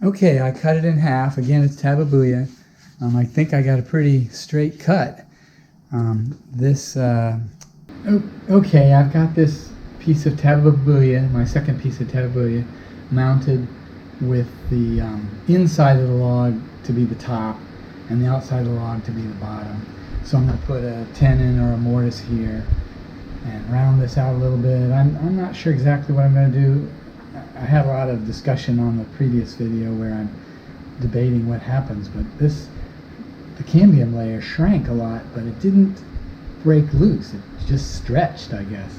Okay, I cut it in half. Again, it's Tabebuia. I think I got a pretty straight cut. Okay, I've got this piece of Tabebuia, my second piece of Tabebuia, mounted with the inside of the log to be the top and the outside of the log to be the bottom. So I'm going to put a tenon or a mortise here and round this out a little bit. I'm not sure exactly what I'm going to do. I had a lot of discussion on the previous video where I'm debating what happens, but the cambium layer shrank a lot, but it didn't break loose. It just stretched, I guess.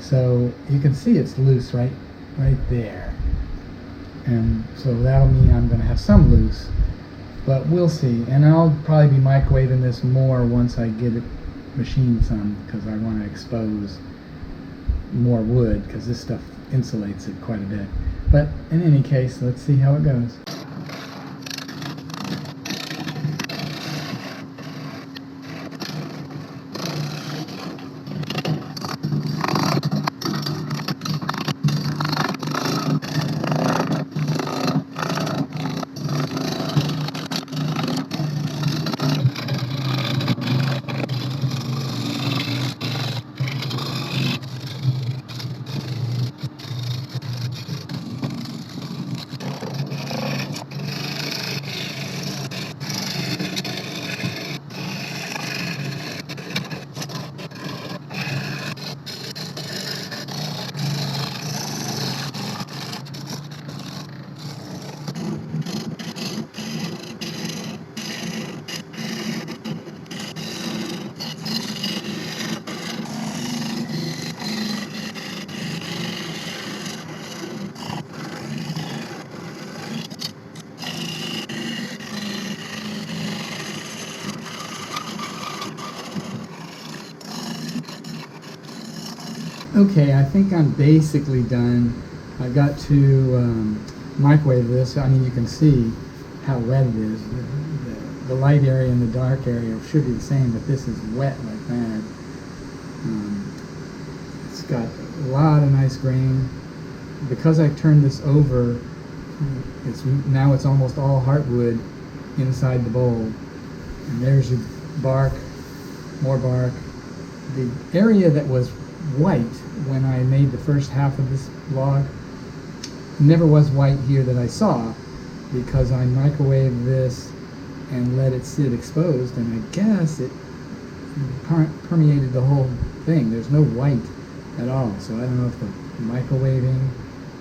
So you can see it's loose right there. And so that'll mean I'm going to have some loose, but we'll see. And I'll probably be microwaving this more once I get it machined some, because I want to expose more wood, because this stuff insulates it quite a bit. But in any case, let's see how it goes. Okay, I think I'm basically done. I got to microwave this. I mean, you can see how wet it is. The light area and the dark area should be the same, but this is wet like mad. It's got a lot of nice grain. Because I turned this over, now it's almost all heartwood inside the bowl. And there's your bark, more bark. The area that was white when I made the first half of this log never was white here that I saw, because I microwaved this and let it sit exposed, and I guess it permeated the whole thing. There's no white at all, so I don't know if the microwaving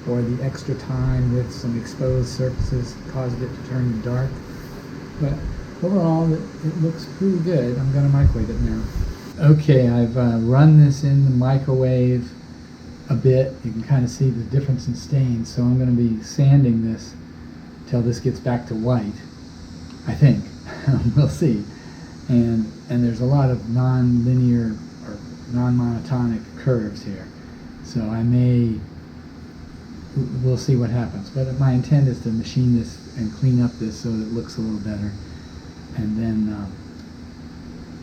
or the extra time with some exposed surfaces caused it to turn dark, but overall it looks pretty good. I'm going to microwave it now. Okay, I've run this in the microwave a bit. You can kind of see the difference in stains, so I'm going to be sanding this till this gets back to white, I think. We'll see. And there's a lot of non-linear or non-monotonic curves here, so we'll see what happens. But my intent is to machine this and clean up this so that it looks a little better, and then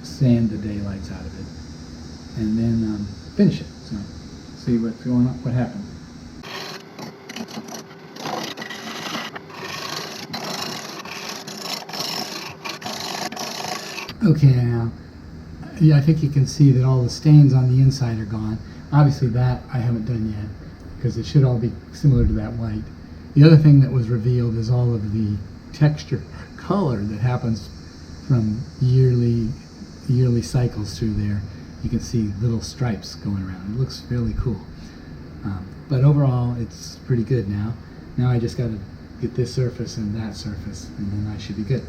sand the daylights out of it, and then finish it. So see what's going on, what happens. Okay, now yeah, I think you can see that all the stains on the inside are gone. Obviously that I haven't done yet, because it should all be similar to that white. The other thing that was revealed is all of the texture color that happens from yearly cycles through there. You can see little stripes going around. It looks really cool. But overall, it's pretty good now. Now I just got to get this surface and that surface, and then I should be good.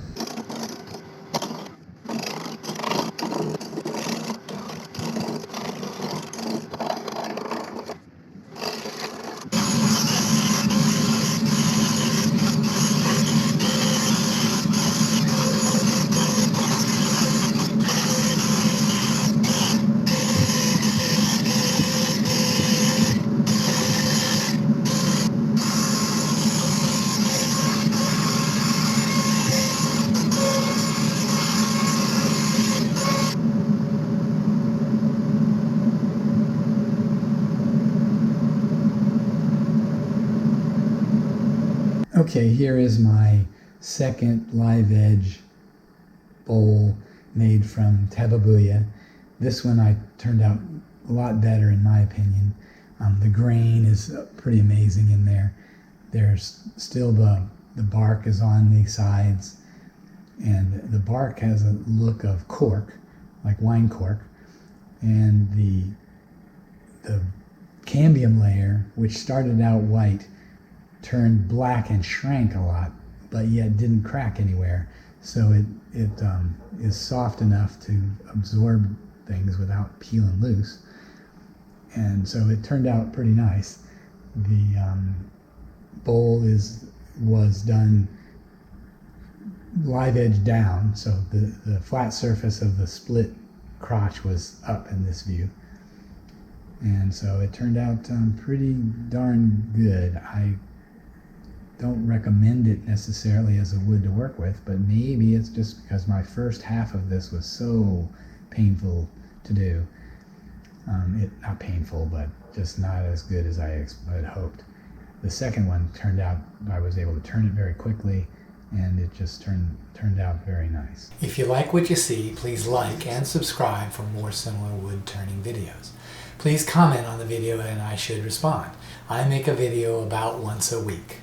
Okay, here is my second live edge bowl made from Tabebuia. This one turned out a lot better in my opinion. The grain is pretty amazing in there. There's still the bark is on the sides, and the bark has a look of cork, like wine cork, and the cambium layer, which started out white, turned black and shrank a lot, but yet didn't crack anywhere. So it is soft enough to absorb things without peeling loose. And so it turned out pretty nice. The bowl was done live edge down, so the flat surface of the split crotch was up in this view. And so it turned out pretty darn good. I don't recommend it necessarily as a wood to work with, but maybe it's just because my first half of this was so painful to do. Not painful, but just not as good as I had hoped. The second one turned out, I was able to turn it very quickly, and it just turned out very nice. If you like what you see, please like and subscribe for more similar wood turning videos. Please comment on the video and I should respond. I make a video about once a week.